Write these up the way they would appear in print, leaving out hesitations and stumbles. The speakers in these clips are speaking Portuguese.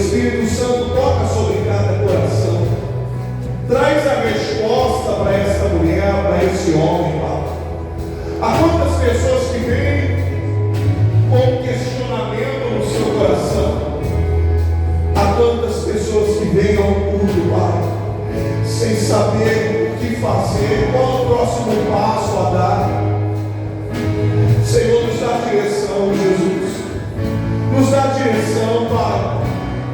Espírito Santo toca sobre cada coração. Traz a resposta para esta mulher, para esse homem, Pai. Há quantas pessoas que vêm com questionamento no seu coração? Há quantas pessoas que vêm ao culto, Pai, sem saber o que fazer, qual o próximo passo a dar? Senhor, nos dá direção, Jesus. Nos dá direção, Pai.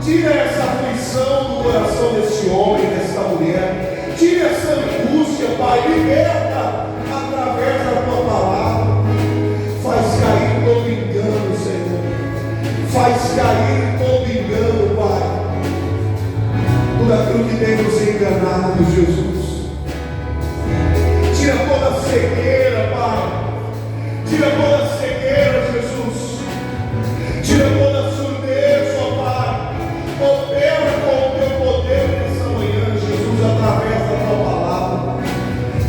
Tira essa aflição do coração desse homem, dessa mulher. Tira essa angústia, Pai. Liberta através da Tua palavra. Faz cair todo engano, Senhor. Faz cair todo engano, Pai. Tudo aquilo que tem nos enganado, Jesus. Tira toda a cegueira, Pai. Tira toda a cegueira, Jesus. Tira toda a surdez, ó Pai. Opera com o Teu poder nessa manhã, Jesus, através da Tua palavra.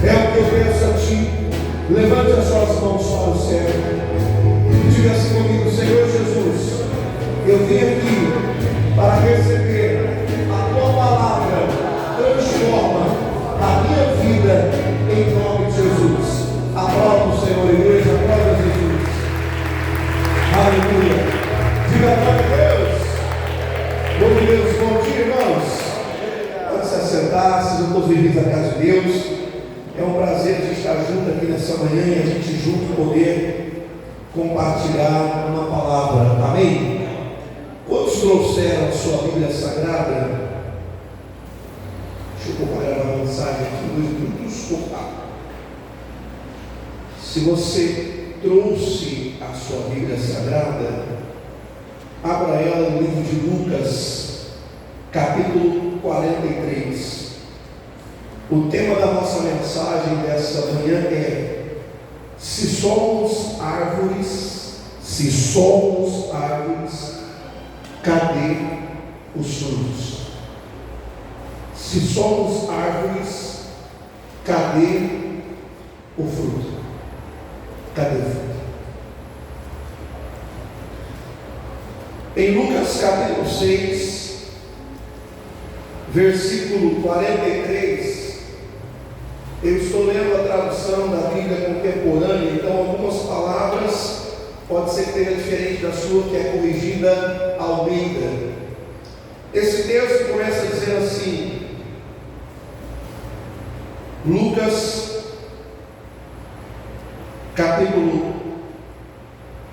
É o que eu peço a Ti. Levante as suas mãos para o céu. Diga assim comigo: Senhor Jesus, eu vim aqui para receber a Tua palavra. Transforma a minha vida em nome de Jesus. Aplauda o Senhor, igreja. Aplauda Jesus. Aleluia. Diga glória a Deus. Glória a Deus. Bom dia, irmãos. Pode se assentar. Sejam todos bem-vindos à casa de Deus. É um prazer de estar junto aqui nessa manhã e a gente junto poder compartilhar uma palavra. Amém? Quantos trouxeram a sua Bíblia Sagrada? Deixa eu compartilhar uma mensagem aqui, 2 minutos, cortar. Se você trouxe a sua Bíblia Sagrada, abra ela no livro de Lucas, capítulo 43. O tema da nossa mensagem dessa manhã é: se somos árvores, cadê os frutos? Se somos árvores, cadê o fruto? Cadê o fruto? Em Lucas capítulo 6, versículo 43, eu estou lendo a tradução da Bíblia contemporânea, então algumas palavras pode ser que seja diferente da sua, que é corrigida Almeida. Esse texto começa dizendo assim, Lucas capítulo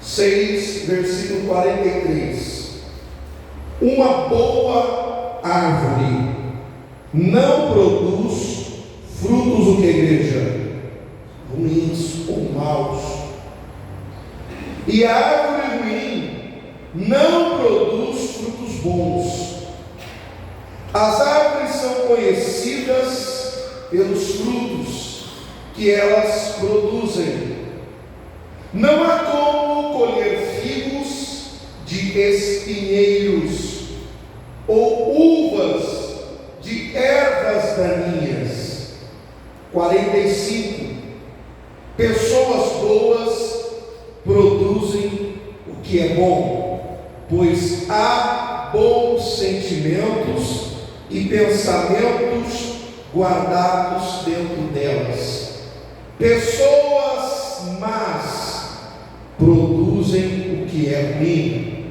6, versículo 43. Uma boa árvore não produz frutos, o que, igreja? Ruins ou maus. E a árvore ruim não produz frutos bons. As árvores são conhecidas pelos frutos que elas produzem. Não há como colher figos de espinheiros ou uvas de ervas daninhas. 45. Pessoas boas produzem o que é bom, pois há bons sentimentos e pensamentos guardados dentro delas. Pessoas más produzem o que é ruim,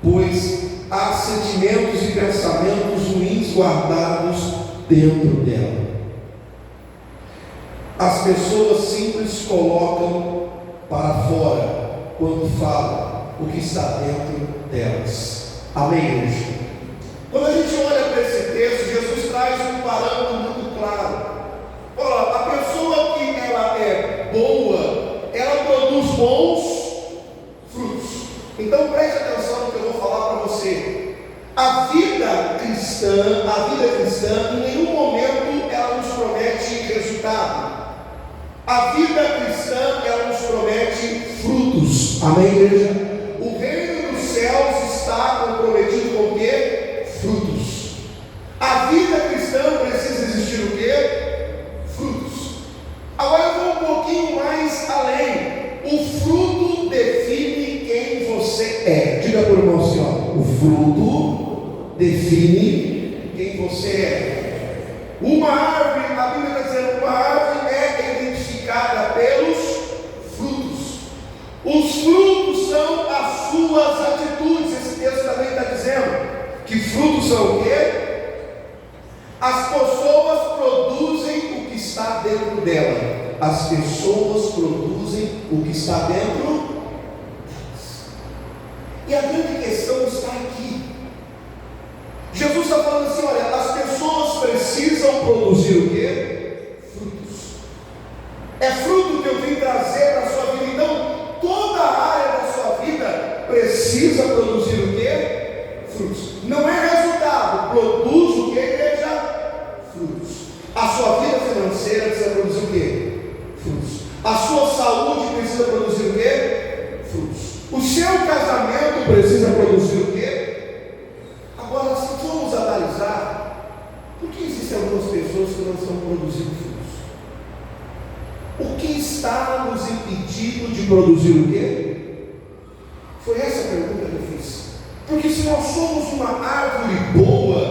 pois há sentimentos e pensamentos ruins guardados dentro dela. As pessoas simples colocam para fora quando falam o que está dentro delas. Amém, igreja? Quando a gente olha para esse texto, Jesus traz um parâmetro muito claro. Olha, a pessoa que ela é boa, ela produz bons frutos. Então preste atenção no que eu vou falar para você. A vida cristã, em nenhum momento ela nos promete resultado. A vida cristã, ela nos promete frutos. Amém, igreja? O reino dos céus está comprometido com o quê? Frutos. A vida cristã precisa existir o quê? Frutos. Agora eu vou um pouquinho mais além. O fruto define quem você é. Diga por irmão assim, ó. O fruto define quem você é. Uma árvore, a Bíblia está dizendo, uma árvore é identificada pelos frutos. Os frutos são as suas atitudes. Esse texto também está dizendo que frutos são o quê? As pessoas produzem o que está dentro dela. As pessoas produzem o que está dentro delas. E a grande questão está aqui. Jesus está falando assim, olha, as pessoas precisam produzir o quê? Frutos. É fruto que eu vim trazer para a sua vida. Então, toda a área da sua vida precisa produzir o quê? Frutos. Não é resultado, produz o que, igreja? Frutos. A sua vida financeira precisa produzir o quê? Frutos. A sua saúde precisa produzir o quê? Frutos. O seu casamento precisa produzir o quê? Agora, se formos analisar, por que existem algumas pessoas que não estão produzindo frutos? O que está nos impedindo de produzir o quê? Foi essa a pergunta que eu fiz. Porque se nós somos uma árvore boa,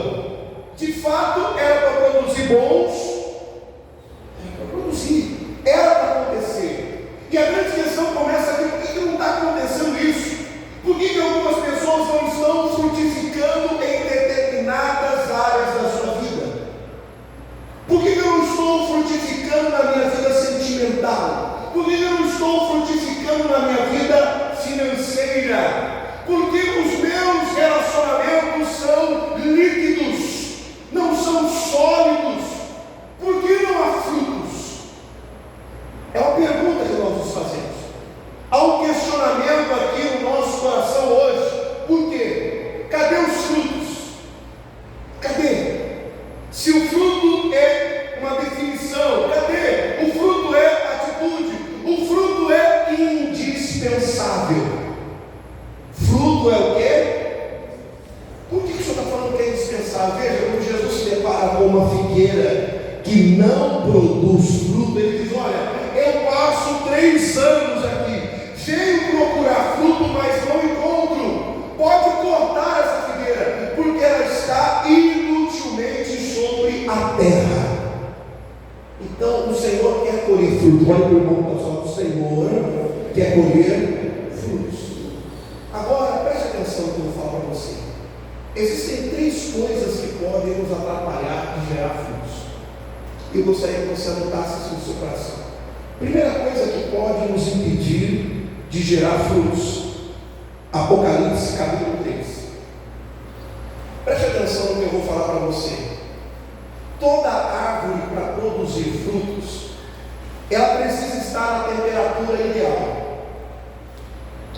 de fato era para produzir bons, era para produzir, era para acontecer. E a grande questão começa aqui: por que não está acontecendo isso? Por que algumas pessoas não estão frutificando em determinadas áreas da sua vida? Por que eu não estou frutificando na minha vida sentimental? Por que eu não estou frutificando na minha vida financeira? Porque os meus relacionamentos são líquidos, não são sólidos. Por que não há frutos? É uma pergunta que nós nos fazemos. Há um questionamento aqui no nosso coração hoje. Por quê? Cadê os frutos? Cadê? Se o fruto é uma definição, cadê? O fruto é atitude. O fruto é indispensável. Fruto é o quê? Por que o senhor está falando que é indispensável? Veja, quando Jesus se depara com uma figueira que não produz fruto, ele diz: olha, eu passo 3 anos aqui, venho procurar fruto, mas não encontro. Pode cortar essa figueira, porque ela está inutilmente sobre a terra. Então o Senhor quer colher fruto. Olha para o irmão que está falando: o Senhor quer colher frutos. Agora, preste atenção no que eu vou falar para você. Existem 3 coisas que podem nos atrapalhar de gerar frutos. Eu gostaria que você anotasse isso no seu coração. Primeira coisa que pode nos impedir de gerar frutos: Apocalipse capítulo 3. Preste atenção no que eu vou falar para você. Toda árvore, para produzir frutos, ela precisa estar na temperatura ideal.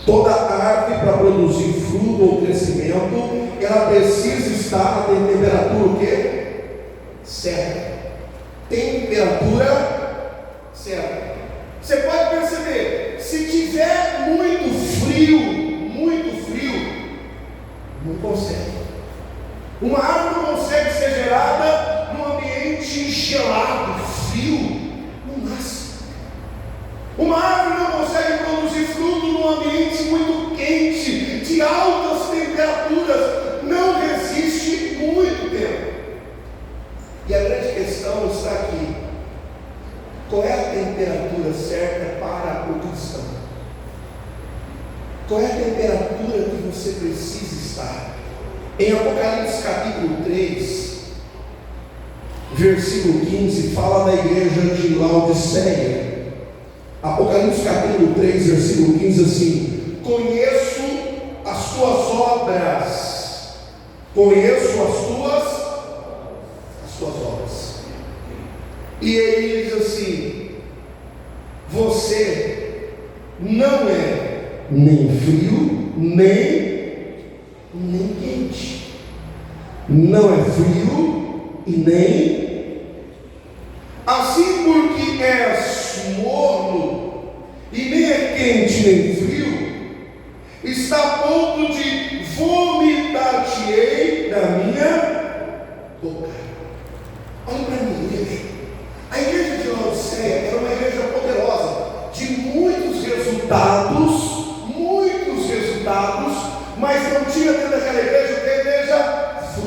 Toda árvore, para produzir fruto ou crescimento, ela precisa estar na temperatura o quê? Certa. Temperatura certa. Você pode perceber, se tiver muito frio, não consegue. Uma árvore não consegue ser gerada num ambiente gelado, frio, não nasce. Uma árvore não consegue produzir fruto num ambiente muito quente, de altas temperaturas, não resiste muito tempo. E a grande questão está aqui: qual é a temperatura certa para o cristão? Qual é a temperatura que você precisa estar? Em Apocalipse capítulo 3, versículo 15, fala da igreja de Laodiceia. Apocalipse capítulo 3, versículo 15, assim: conheço as tuas obras, conheço as tuas obras. E ele diz assim: você não é nem frio, nem quente. Não é frio e nem. Assim, porque és morno e nem é quente nem frio, está a ponto de vomitar-te-ei da minha boca. Olha para mim, igreja. A igreja de Laodiceia era uma igreja poderosa, de muitos resultados, mas não tinha dentro daquela igreja frutos.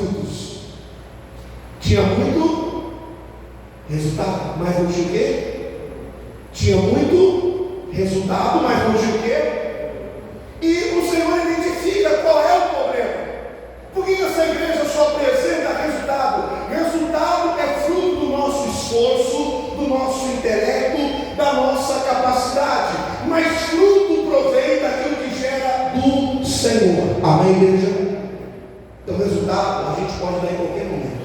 Então, o resultado a gente pode dar em qualquer momento,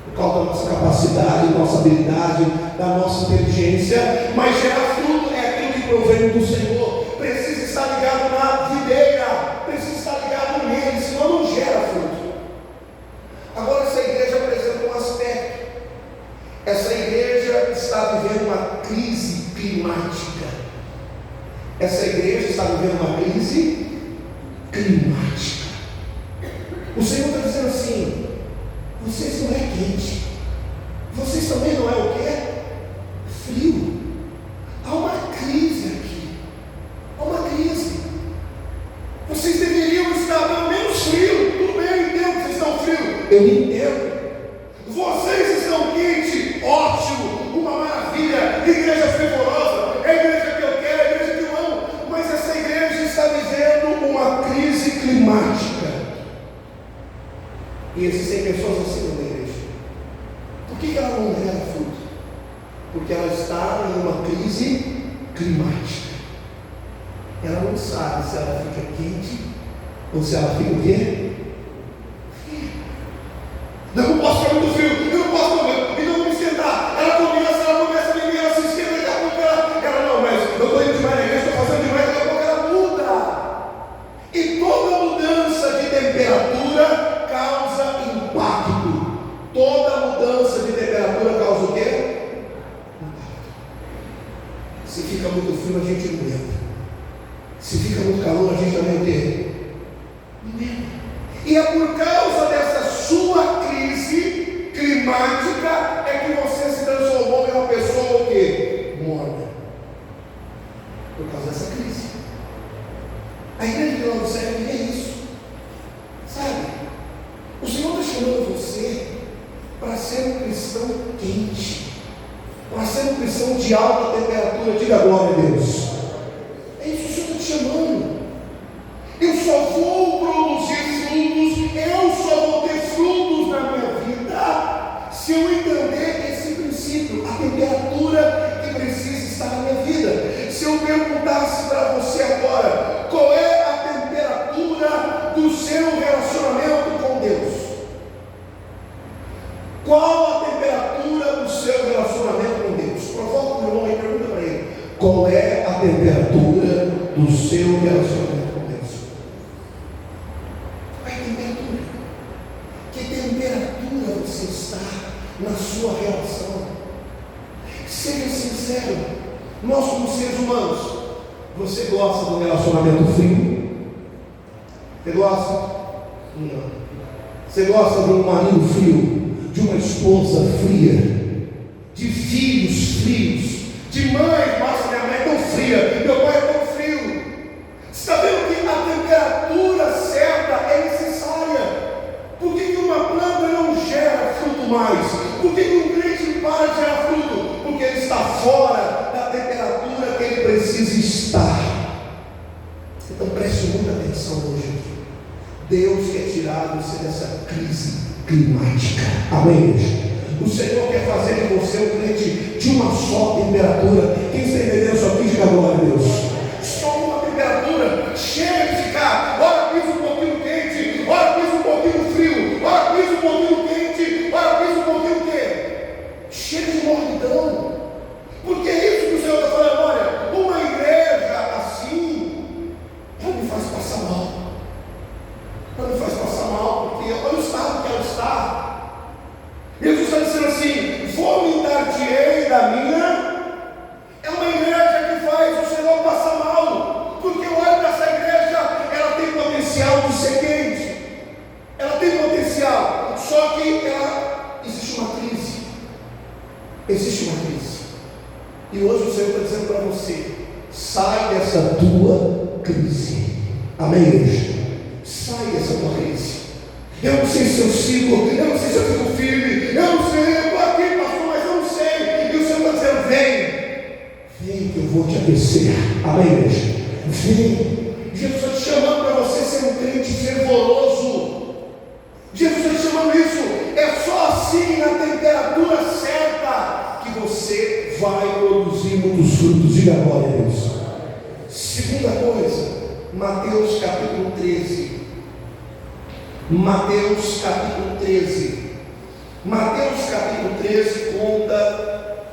por causa da nossa capacidade, da nossa habilidade, da nossa inteligência, mas gerar fruto é aquilo que provém do Senhor. Precisa estar ligado na videira, precisa estar ligado nele, senão não gera fruto. Agora, essa igreja apresenta um aspecto. Essa igreja está vivendo uma crise climática. Essa igreja está vivendo uma crise climática. O Senhor está dizendo assim: vocês não é quente, vocês também não é o quê? Frio. Há uma crise aqui. Há uma crise. Vocês deveriam estar pelo menos frio. Tudo bem, eu entendo que vocês estão frios. Eu entendo. Vocês estão quentes. Ótimo. Uma maravilha. Igreja fervorosa. É a igreja que eu quero, é a igreja que eu amo. Mas essa igreja está vivendo uma crise climática. E existem pessoas assim na igreja. Por que ela não gera fruto? Porque ela está em uma crise climática. Ela não sabe se ela fica quente ou se ela fica o quê? Fria. Eu não posso ficar muito frio, eu não posso comer, então eu vou me esquentar. Ela começa a beber, ela se esquenta, daqui a pouco ela não, mas eu estou indo demais na igreja, estou fazendo demais, daqui a pouco ela muda. E toda mudança de temperatura causa impacto. Toda mudança de temperatura causa o quê? Impacto. Se fica muito frio, a gente não aguenta. Se fica muito calor, a gente também o quê? Não aguenta. E é por causa dessa sua crise climática é que você se transformou em uma pessoa o quê? Morna. Por causa dessa crise. A igreja de Laodiceia é isso. Sabe? O Senhor está chamando você para ser um cristão quente, para ser um cristão de alta temperatura. Diga glória a Deus. É isso que o Senhor está te chamando. Eu só vou produzir frutos, eu só vou ter frutos na minha vida se eu entender esse princípio, a temperatura que precisa estar na minha vida. Se eu perguntasse para você agora, qual é a temperatura do seu relacionamento com Deus? Qual a temperatura do seu relacionamento com Deus? Provoca o meu irmão e pergunta para ele: qual é a temperatura do seu relacionamento com Deus? Qual é a temperatura? Que temperatura você está na sua relação? Seja sincero. Nós, como seres humanos, você gosta de um relacionamento frio? Você gosta? Não. Você gosta de um marido frio? De uma esposa fria? De filhos frios? De mãe? Nossa, minha mãe é tão fria, meu pai é tão frio. Você está vendo que a temperatura certa é necessária? Por que uma planta não gera fruto mais? Por que um crente para de gerar fruto? Porque ele está fora da temperatura que ele precisa estar. Então preste muita atenção hoje. Deus quer tirar você dessa crise climática. Amém? O Senhor quer fazer de você um crente de uma só temperatura. Quem está entendendo isso aqui, diga glória a Deus. Só uma temperatura. Chega de ficar, ora pisa um pouquinho quente, ora pisa um pouquinho frio, ora pisa um pouquinho quente, ora pisa um pouquinho o quê? Chega de mornidão. Porque é isso que o Senhor está falando. Olha, uma igreja assim, ela me faz passar mal. Ela me faz passar mal, porque olha o estado que ela está. Jesus está dizendo assim: vomitar-te-ei da minha. É uma igreja que faz o Senhor passar mal, porque olha para essa igreja, ela tem potencial de ser quente, ela tem potencial, só que existe uma crise. Existe uma crise. E hoje o Senhor está dizendo para você: sai dessa tua crise. Amém, igreja? Sai dessa tua crise. Eu não sei se eu sigo, eu não sei se eu fico firme, eu não sei, eu estou aqui, pastor, mas eu não sei. E o Senhor está dizendo: vem que eu vou te aquecer. Amém, igreja? Vem. Jesus está te chamando para você ser um crente fervoroso. Jesus está te chamando isso. É só assim, na temperatura certa, que você vai produzir muitos frutos. Diga glória a Deus. Segunda coisa, Mateus capítulo 13. Mateus capítulo 13. Mateus capítulo 13 conta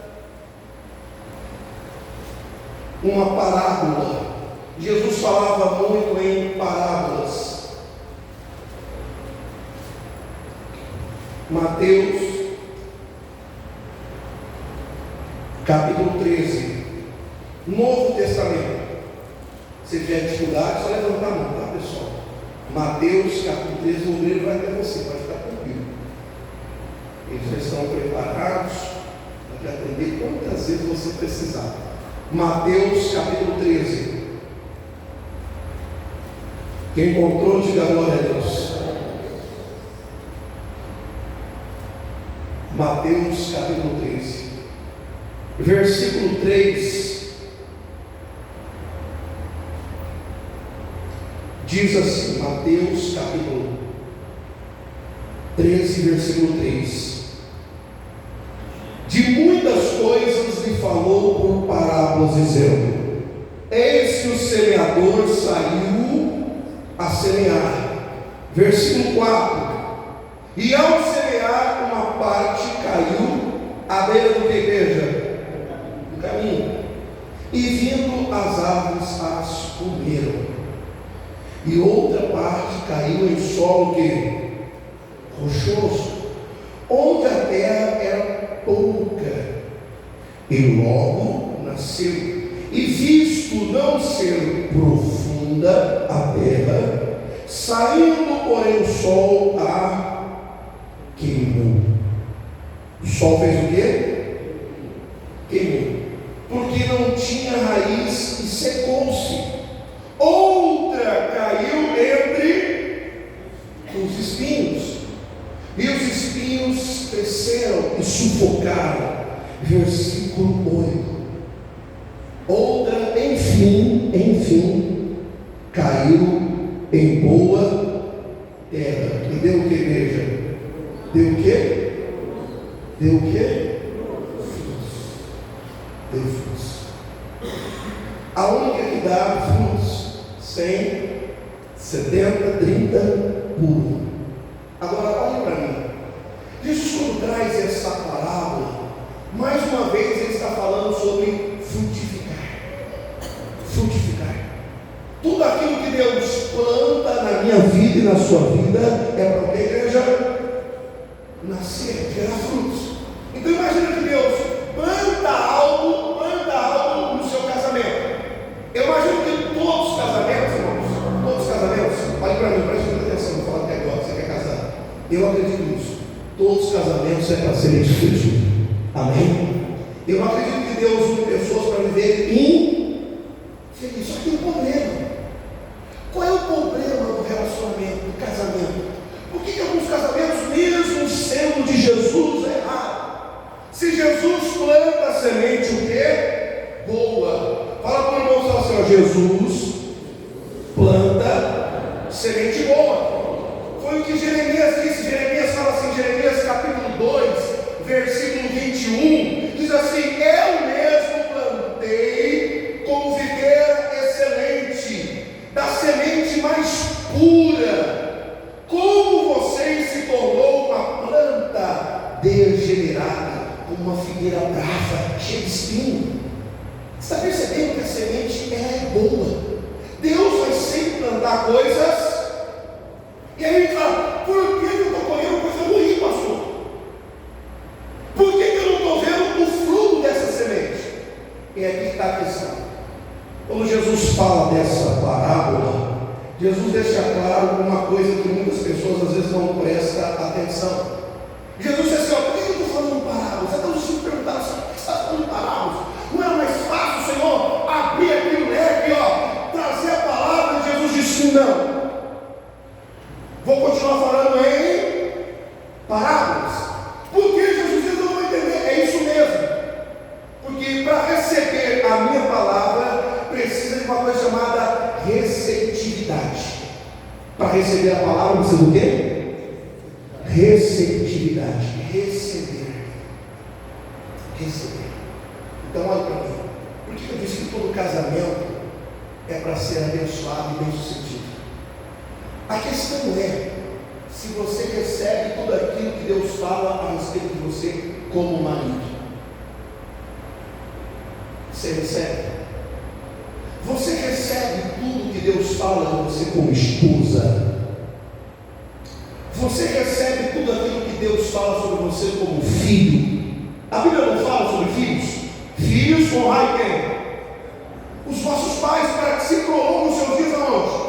uma parábola. Jesus falava muito em parábolas. Mateus capítulo 13, Novo Testamento. Se tiver dificuldade, só levantar a mão, tá, pessoal? Mateus capítulo 13, o obreiro vai até você, pode ficar tranquilo. Eles já estão preparados para atender quantas vezes você precisar. Mateus capítulo 13. Quem encontrou, diga glória a Deus. Mateus capítulo 13, versículo 3. Diz assim, Mateus capítulo 13, versículo 3. De muitas coisas lhe falou por parábolas, dizendo: eis que o semeador saiu a semear. Versículo 4. E ao semear, uma parte caiu à beira do que, igreja? Do caminho. E vindo as aves as comeram. E outra parte caiu em solo que rochoso, onde a terra era pouca, e logo nasceu. E visto não ser profunda a terra, saindo porém o sol a queimou. O sol fez o quê? Queimou, porque não tinha raiz e secou-se. Outra caiu entre os espinhos, e os espinhos cresceram e sufocaram. Versículo 8. Outra, enfim, caiu em boa terra. E deu o que, igreja? Deu o quê? Deu o quê? Frutos. Deu frutos. A única que dá frutos: 100, 70, 30, 1. Agora olhe para mim. Jesus, quando traz essa parábola, mais uma vez ele está falando sobre frutificar. Frutificar. Tudo aquilo que Deus planta na minha vida e na sua vida é para que a igreja nascer, gerar frutos. Então imagina que Deus planta algo no seu casamento. Eu imagino que todos os casamentos, irmãos, todos os casamentos, olhe para mim, preste muita atenção, vou falar até agora, você quer casar. Eu acredito nisso. Todos os casamentos é para serem felizes. Amém? Eu não acredito que Deus une pessoas para viver infeliz. Só que tem um problema. Qual é o problema do relacionamento, do casamento? Por que alguns casamentos, mesmo sendo de Jesus, é errado? Se Jesus planta a semente, o quê? Boa. Fala para o irmão, fala assim, ó, Jesus planta semente boa. Foi o que Jeremias disse. Jeremias fala assim, Jeremias capítulo 2, versículo 21, diz assim: eu mesmo plantei como videira excelente, da semente mais pura. Como você se tornou uma planta degenerada, como uma figueira brava, cheia de espinho. Você está percebendo que a semente é boa? Deus vai sempre plantar coisas. E aí a gente fala: por que eu estou colhendo coisa ruim, pastor? Por que eu não estou vendo o fruto dessa semente? E aqui está a questão. Quando Jesus fala dessa parábola, Jesus deixa claro uma coisa que muitas pessoas às vezes não prestam atenção. Jesus diz assim: ó, por que eu estou falando parábolas? Até os discípulos perguntaram assim: por que você está falando parábolas? Não era mais fácil, Senhor, abrir aqui o leque, ó, trazer a palavra? E Jesus disse: não. Vou continuar falando em parábolas. Porque Jesus diz: eu não vou entender. É isso mesmo. Porque para receber a minha palavra, precisa de uma coisa chamada receptividade. Para receber a palavra, precisa do quê? Receptividade. Receber. Então olha para mim. Por que eu disse que todo casamento é para ser abençoado e bem sucedido? A questão é, se você recebe tudo aquilo que Deus fala a respeito de você como marido. Você recebe? Você recebe tudo que Deus fala de você como esposa? Você recebe tudo aquilo que Deus fala sobre você como filho? A Bíblia não fala sobre filhos? Filhos, honrai quem? Os vossos pais, para que se prolongem os seus dias aonde?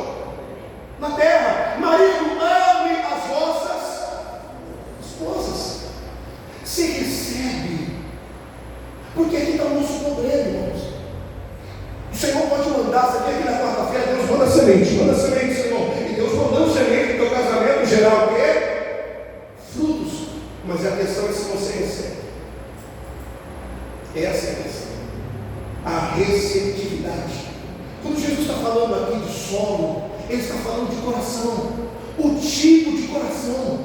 Na terra. Marido, ame as vossas esposas. Se recebe. Porque aqui está o nosso problema, irmãos. O Senhor pode mandar, você vê aqui na quarta-feira, Deus manda semente, Senhor. E Deus mandando semente no teu casamento, gerar o quê? Frutos. Mas a questão é se você recebe. Essa é a questão. A receptividade. Quando Jesus está falando aqui de solo, Ele está falando de coração. O tipo de coração.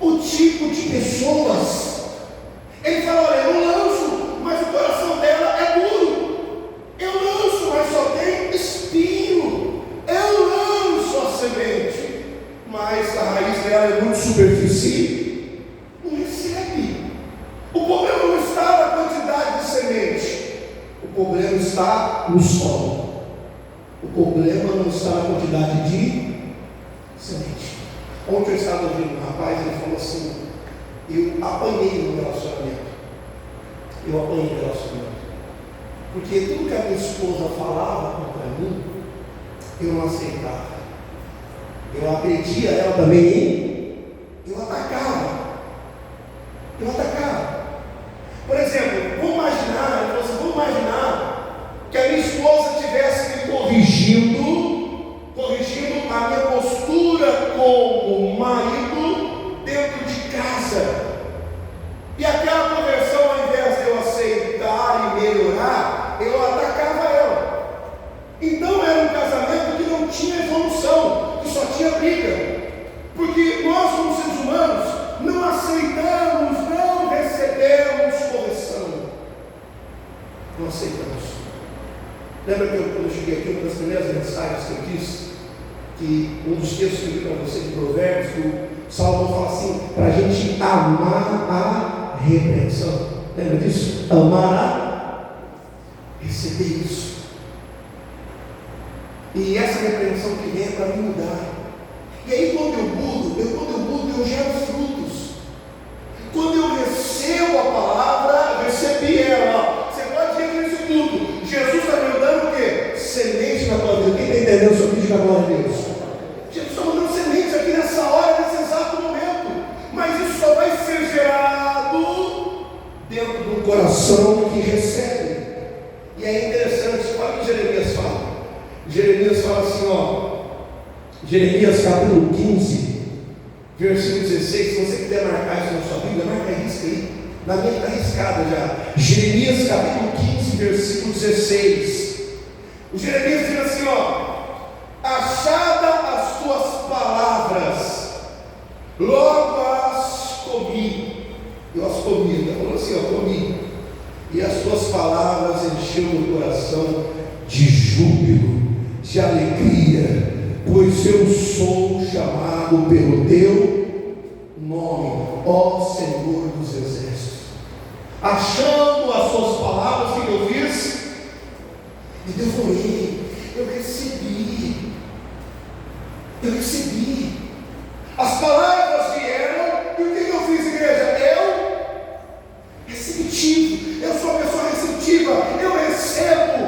O tipo de pessoas. Ele fala, olha, eu lanço, mas o coração dela é duro. Eu lanço, mas só tem espinho. Eu lanço a semente, mas a raiz dela é muito superficial. Não recebe. O problema não está na quantidade de semente. O problema está no solo. O problema não está na quantidade de semente. Ontem eu estava ouvindo um rapaz, ele falou assim, eu apanhei no relacionamento. Porque tudo que a minha esposa falava contra mim, eu não aceitava. Eu agredia ela também, eu atacava. Por exemplo, vamos imaginar que a minha esposa tivesse me corrigindo a minha postura como marido dentro de casa. E aquela conversão, ao invés de eu aceitar e melhorar, eu atacava ela. Então era um casamento que não tinha evolução, que só tinha briga. Porque nós, como seres humanos, não aceitamos, não recebemos correção. Não aceitamos. Lembra que quando eu cheguei aqui, uma das primeiras mensagens que eu disse, que um dos textos que eu li para você de Provérbios, que o Salomão fala assim, para a gente amar a repreensão. Lembra disso? Amar a receber isso. E essa repreensão que vem é para me mudar. E aí quando eu mudo, eu gero frutos. Quando eu recebo a palavra, eu recebi ela. Você pode ver nesse tudo. Jesus está me dando o quê? Semente na tua vida. Quem está entendendo sobre isso, na glória de Deus? Jesus está mandando sementes aqui nessa hora, nesse exato momento. Mas isso só vai ser gerado dentro do coração que recebe. E é interessante, olha o que Jeremias fala. Jeremias fala assim, ó. Jeremias capítulo 15, versículo 16. Se você quiser marcar isso na sua Bíblia, marca isso aí. Na minha está arriscada já. Jeremias capítulo 15, versículo 16. O Jeremias diz assim, ó. Achada as tuas palavras, logo as comi. Eu as comi, ele falou assim, ó, comi. E as tuas palavras encheu meu coração de júbilo, de alegria, pois eu sou chamado pelo teu nome, ó Senhor dos exércitos. Achando as suas palavras, que eu fiz? E devorei, eu recebi. As palavras vieram, e o que eu fiz, igreja? Eu receptivo, eu sou uma pessoa receptiva, eu recebo.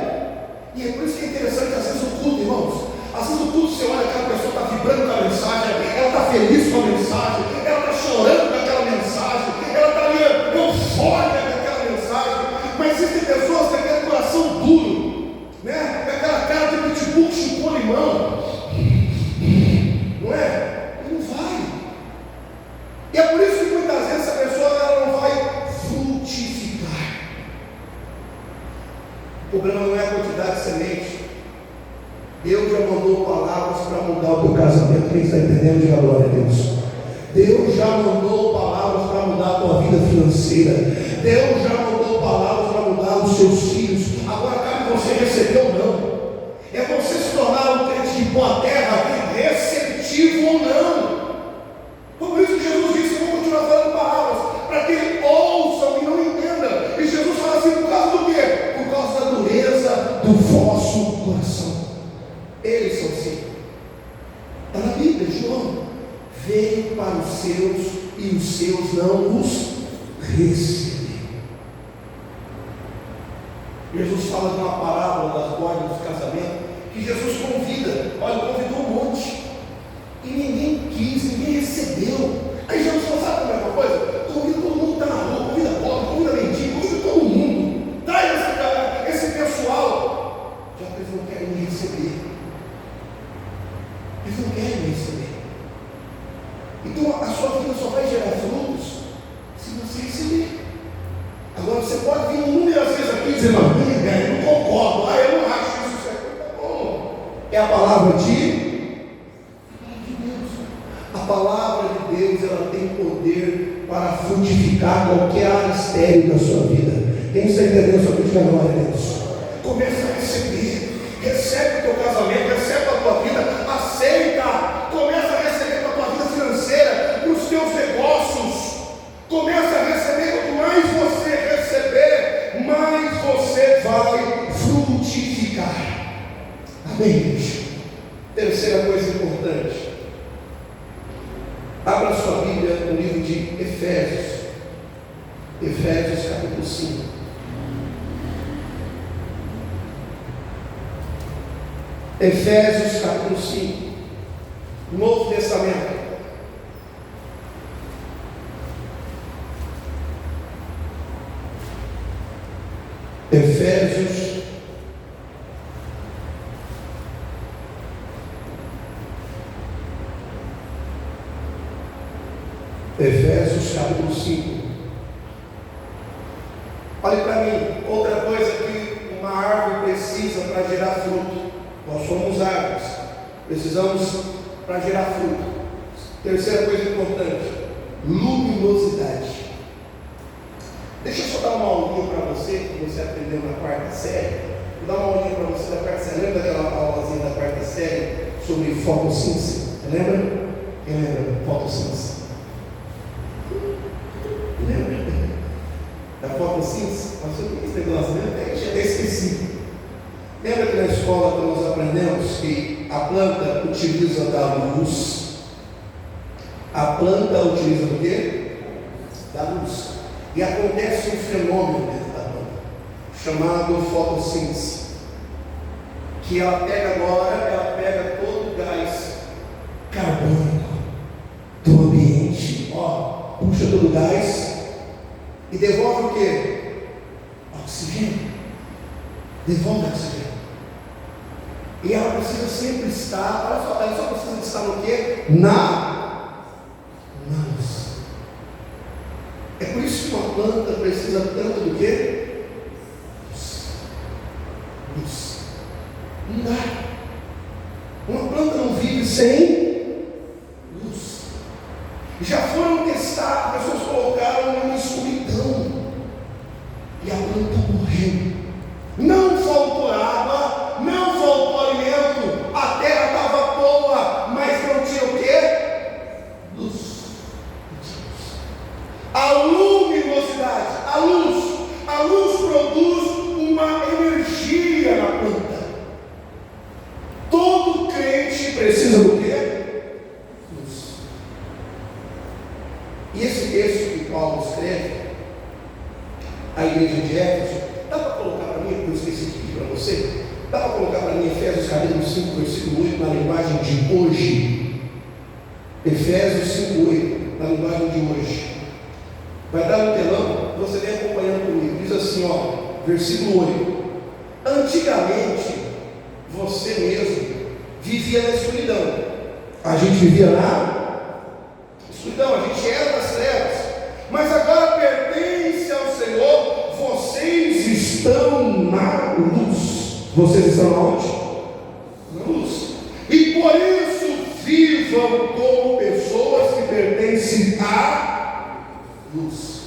E é por isso que é interessante, às vezes o culto, irmãos, às vezes o culto, você olha, aquela pessoa está vibrando com a mensagem, ela está feliz com a mensagem, ela está chorando com aquela mensagem, ela está ali eufórica com aquela mensagem, mas existem pessoas que têm aquele coração duro, né? Com aquela cara de pitbull que chupou limão, não é? E não vai. E é por isso que muitas vezes essa pessoa ela não vai frutificar. O problema não é a quantidade de semente. Deus já mandou palavras para mudar o teu casamento. Quem está entendendo? Diga glória a Deus. Deus já mandou palavras para mudar a tua vida financeira. Deus já mandou palavras para mudar os seus filhos. Agora cabe você receber ou não. É você se tornar um crente de boa terra, receptivo ou não. veio para os seus e os seus não os receberam. Jesus fala de uma parábola das bordas do casamento, que Jesus convida, olha, convidou um monte, e ninguém quis, ninguém recebeu. Aí Jesus falou, sabe como é uma coisa? Convida todo mundo que está na rua, convida pobre, convida mendigo, convida todo mundo, traz esse pessoal, já que eles não querem me receber. Eles não querem me receber. Então a sua vida só vai gerar frutos se você receber. Agora você pode vir inúmeras vezes aqui e dizer, não, eu não concordo, eu não acho isso certo. Tá bom. É a palavra de Deus. A palavra de Deus, ela tem poder para frutificar qualquer área estéril da sua vida. Quem está entendendo sua vida, glória a Deus. Começa a receber, recebe o teu casamento, recebe a tua vida, aceita, começa a receber para a tua vida financeira, para os teus negócios, começa a receber. Quanto mais você receber, mais você vai frutificar. Amém, igreja? Terceira coisa importante, abra sua Bíblia no livro de Efésios, Efésios capítulo 5. Efésios capítulo 5, Novo Testamento. Efésios capítulo 5. Olhe para mim, outra coisa que uma árvore precisa para gerar fruto. Nós somos árvores, precisamos para gerar fruto. Terceira coisa importante, luminosidade. Deixa eu só dar uma aulinha para você, que você aprendeu na quarta série. Vou dar uma aulinha para você da quarta série. Lembra daquela aulazinha da quarta série sobre fotossíntese? Você lembra? Quem lembra? Fotossíntese. Lembra? Da fotossíntese? Mas eu não esse negócio, né? Eu já até esqueci. Lembra que na escola nós aprendemos que a planta utiliza da luz? A planta utiliza o quê? Da luz. E acontece um fenômeno dentro da planta, chamado fotossíntese, que ela pega todo o gás carbônico do ambiente, puxa todo o gás e devolve o quê? Oxigênio. Devolve oxigênio. E ela precisa sempre estar, olha só, ela só precisa estar no quê? Na luz. É por isso que uma planta precisa tanto do quê? Luz. Não dá. Uma planta não vive sem luz. Já foram testar, pessoas colocaram uma escuridão e a planta morreu. Não faltou água, não faltou alimento, a terra estava boa, mas não tinha o quê? Luz. A luminosidade, a luz produz uma energia na planta. Todo crente precisa do quê? Luz. E esse texto que Paulo escreve à igreja de Éfeso, dá para colocar para mim, eu esqueci de pedir para você, dá para colocar para mim Efésios capítulo 5, versículo 8, na linguagem de hoje? Efésios 5, 8, na linguagem de hoje. Vai dar no telão, você vem acompanhando comigo. Diz assim, versículo 8. Antigamente, você mesmo vivia na escuridão. A gente vivia na escuridão, a gente era das trevas. Mas agora pertence ao Senhor, vocês estão na luz. Vocês estão onde? Na luz. E por isso vivam como pessoas que pertencem à luz,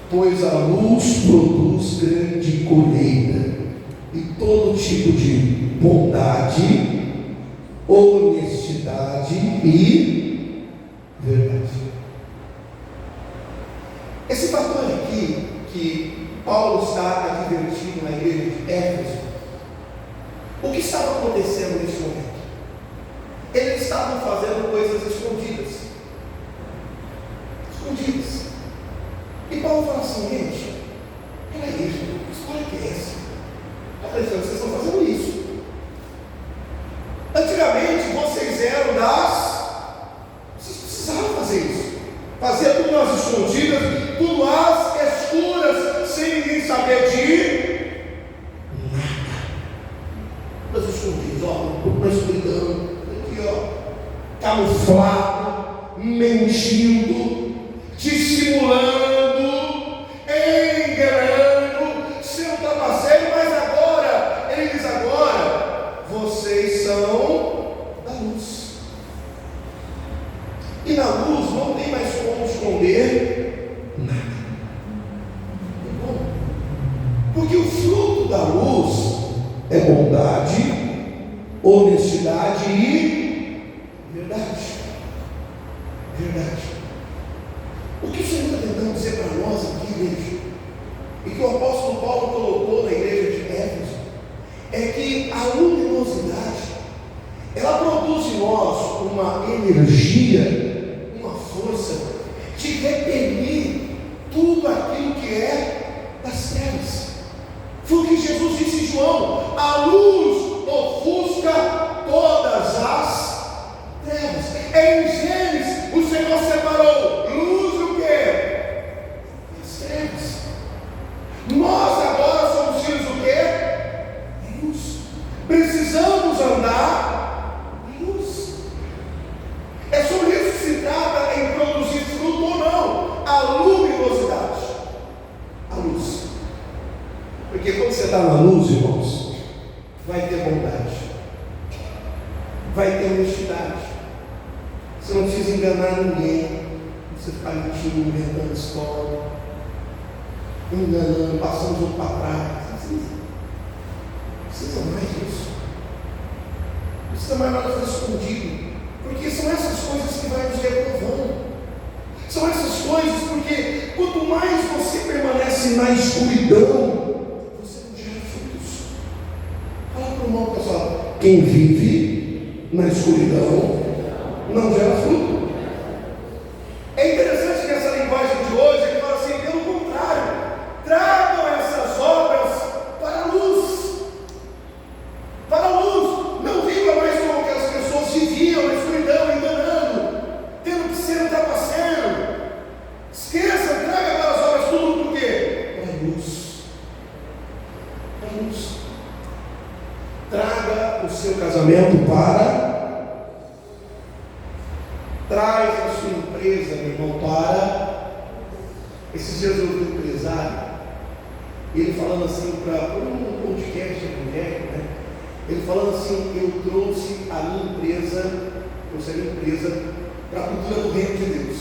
pois a luz produz grande colheita e todo tipo de bondade, honestidade e verdade. Esse fator aqui que Paulo está advertindo na igreja de Éfeso, o que estava acontecendo nesse momento? Eles estavam fazendo coisas escondidas. fazer isso. Fazia tudo às escondidas, tudo às escuras, sem ninguém saber de nada. Às escondidas, ó, na escuridão, aqui, ó, camuflado, mentindo, dissimulando, enganando, sendo trapaceiro, mas agora, ele diz agora, vocês são da luz. E na luz não tem mais como esconder nada. Porque o fruto da luz é bondade, honestidade e verdade. Verdade. O que o Senhor está tentando dizer para nós aqui, igreja, e que o apóstolo Paulo colocou na igreja de Éfeso, é que a luminosidade, ela produz em nós uma energia, uma força de repelir tudo aquilo que é das trevas. Foi o que Jesus disse em João: a luz ofusca todas as trevas. Em Gênesis, o Senhor separou luz do quê? Das trevas. Nós agora somos filhos do quê? Luz. Precisamos andar em luz. É sobre isso que se trata em produzir fruto ou não. A luminosidade. A luz. Porque quando você está na luz, irmãos, vai ter bondade, vai ter honestidade. Você não precisa enganar ninguém. Você ficar mentindo, inventando história, enganando, passando os outros para trás. Precisa mais disso. Não precisa mais nada fazer escondido. Porque são essas coisas que vai nos reprovando. São essas coisas, porque quanto mais você permanece na escuridão, você não gera frutos. Fala para o irmão, pessoal: quem vive na escuridão não gera fruto. É interessante que essa linguagem de hoje, ele fala assim: pelo contrário, tragam essas obras para a luz. Para a luz. Não viva mais como que as pessoas viviam na escuridão, enganando, tendo que ser um trapaceiro. Esqueça, traga para as obras tudo por quê? Para a luz. Para a luz. Traga o seu casamento para. Traz a sua empresa, meu irmão, para. Esses dias eu vi um empresário, ele falando assim para um podcast evangélico, né? Ele falando assim: eu trouxe a minha empresa para a cultura do reino de Deus.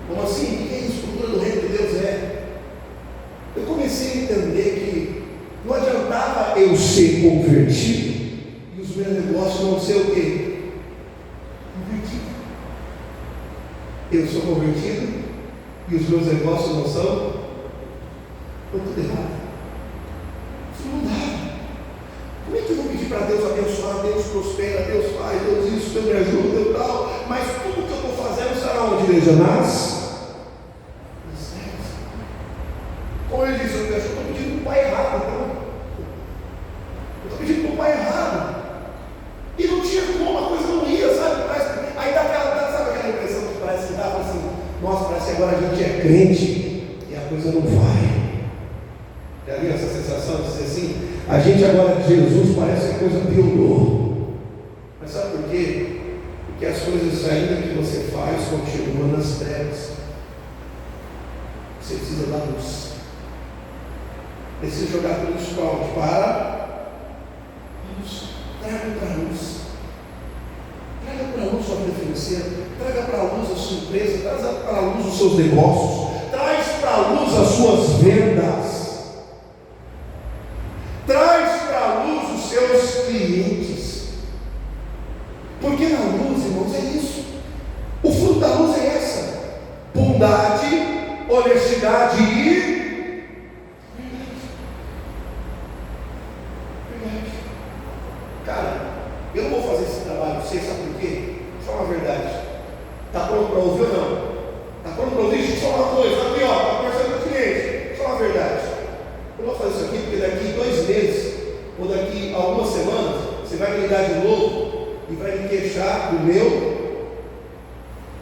Como assim? O que é isso? Cultura do reino de Deus eu comecei a entender que não adiantava eu ser convertido e os meus negócios não ser o quê? Convertido. Eu sou convertido e os meus negócios não são? Estou tudo errado. Isso não dá. Como é que eu vou pedir para Deus abençoar, Deus prospera, Deus faz, Deus isso, Deus me ajuda e tal, mas tudo que eu estou fazendo será onde, igreja? Nas trevas. Como ele disse, eu estou pedindo para o pai errado, então. Eu estou pedindo para o pai errado. E não tinha como, a coisa não ia, sabe? Aí dá aquela impressão que parece que dá assim: nossa, parece que agora a gente é crente e a coisa não vai. Já viu essa sensação de ser assim? A gente agora de Jesus parece que a coisa piorou. Mas sabe por quê? Porque as coisas ainda que você faz continuam nas trevas. Você precisa da luz. Precisa jogar tudo isso para onde? Para a luz. Traga para a luz. Traga para a luz sua vida financeira. Traga para a luz a sua empresa. Traga para a luz os seus negócios. Traz para a luz as suas vendas. Traz para a luz os seus clientes. Porque na luz, irmãos, é isso. O fruto da luz é essa: bondade, honestidade e verdade. Cara, eu não vou fazer esse trabalho para você, sabe por quê? Só uma verdade. Está pronto para ouvir ou não? Está pronto para ouvir? Só uma coisa, aqui ó, está conversando com o cliente. Só uma verdade. Eu vou fazer isso aqui porque daqui 2 meses, ou daqui a algumas semanas, você vai me ligar de novo e vai me queixar do meu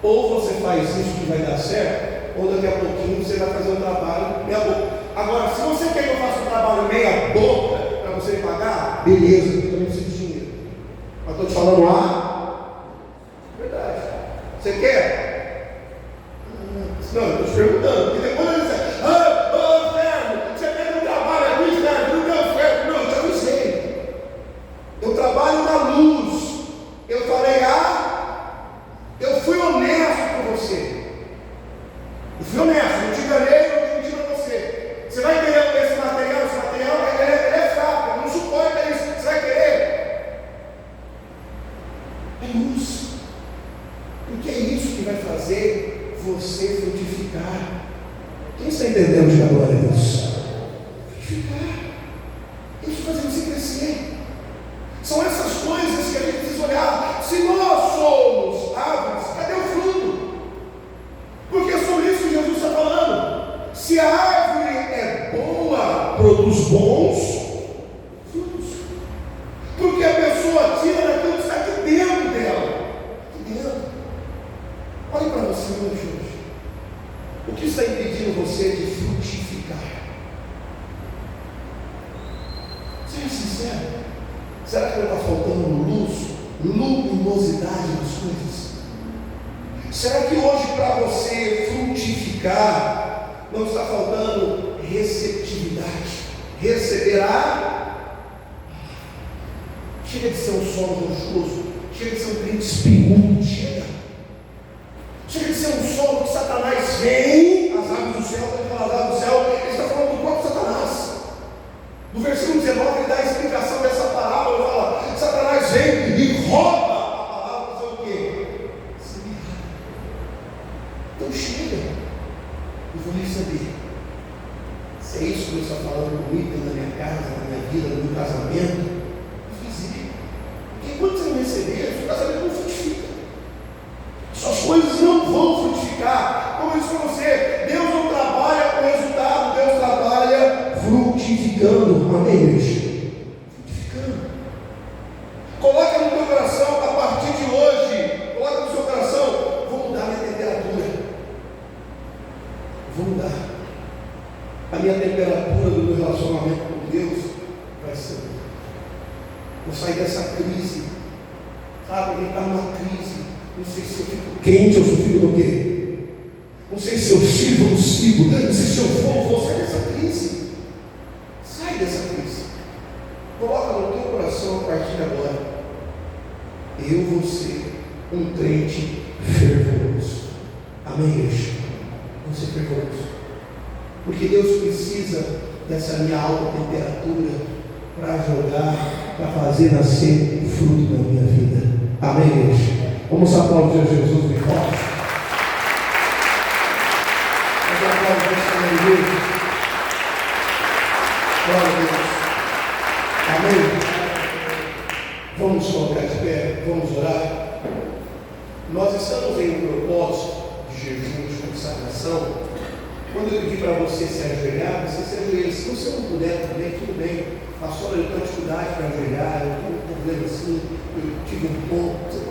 ou Ou você faz isso que vai dar certo, ou daqui a pouquinho você vai fazer um trabalho meia boca. Agora, se você quer que eu faça um trabalho meia boca para você me pagar, beleza, eu não preciso de dinheiro. Mas estou te falando lá, verdade. Você quer? Não, eu estou te perguntando. Porque depois ele diz, Fernando, você quer um trabalho aqui, Fernando? Não deu certo. Não, eu te avisei. Eu trabalho na luz. Eu falei, eu fui honesto com você. Eu fui honesto, não te enganei, não te menti para você. Você vai querer esse material? Esse material ele é fraco, não suporta isso. Você vai querer? É luz. Porque é isso que vai fazer você frutificar. Quem está entendendo de glória a Deus? Frutificar. Isso faz você crescer. São essas coisas que a gente precisa olhar. Se nós somos árvores, cadê o fruto? Porque é sobre isso que Jesus está falando. Se a árvore é boa, produz bons frutos. Porque a pessoa tira daquilo que está aqui dentro dela. Aqui dentro. Olhe para você hoje. O que está impedindo você de frutificar? Seja sincero. Será que não está faltando luz, luminosidade nas coisas? Será que hoje para você frutificar não está faltando receptividade? Receberá? Chega de ser um solo rochoso, chega de ser um crente espinhudo, chega de ser um solo que Satanás vem, as aves do céu, quando fala das aves do céu, ele está falando do próprio Satanás. No versículo 19 ele dá a explicação dessa parábola, ele fala, Satanás vem e rouba a palavra para fazer o quê? Semear. Então chega, eu vou receber. Se é isso que Deus está falando comigo, na minha casa, na minha vida, no meu casamento, eu vou fazer. Porque quando você não receber, seu casamento não frutifica. Suas coisas não vão frutificar. Como eu disse para você, Deus não trabalha com resultado, Deus trabalha frutificando. Amém, igreja? Frutificando. Coloca no teu coração, a partir de hoje, coloca no seu coração, vou mudar minha temperatura. Vou mudar. A minha temperatura do meu relacionamento com Deus vai ser mudada. Vou sair dessa crise. Sabe, ele está numa crise. Não sei se eu fico quente ou se eu fico do quê? Não sei se eu sirvo ou não sirvo. Não sei se eu vou sair dessa crise. Sai dessa crise. Coloca no teu coração a partir de agora. Eu vou ser um crente fervoroso. Amém, igreja? Vou ser fervoroso. Porque Deus precisa dessa minha alta temperatura para jogar, para fazer nascer fruto na minha vida. Amém, igreja? Vamos aplaudir a Jesus de forte. Vamos aplaudir o Senhor Jesus. Glória a Deus. Amém. Vamos colocar de pé, vamos orar. Nós estamos em um propósito de jejum, de consagração. Quando eu pedir para você se ajoelhar, você se ajoelha. Se você não puder também, tudo bem. Pastor, eu tenho dificuldade para ajoelhar, eu tenho um problema assim, eu tive um ponto.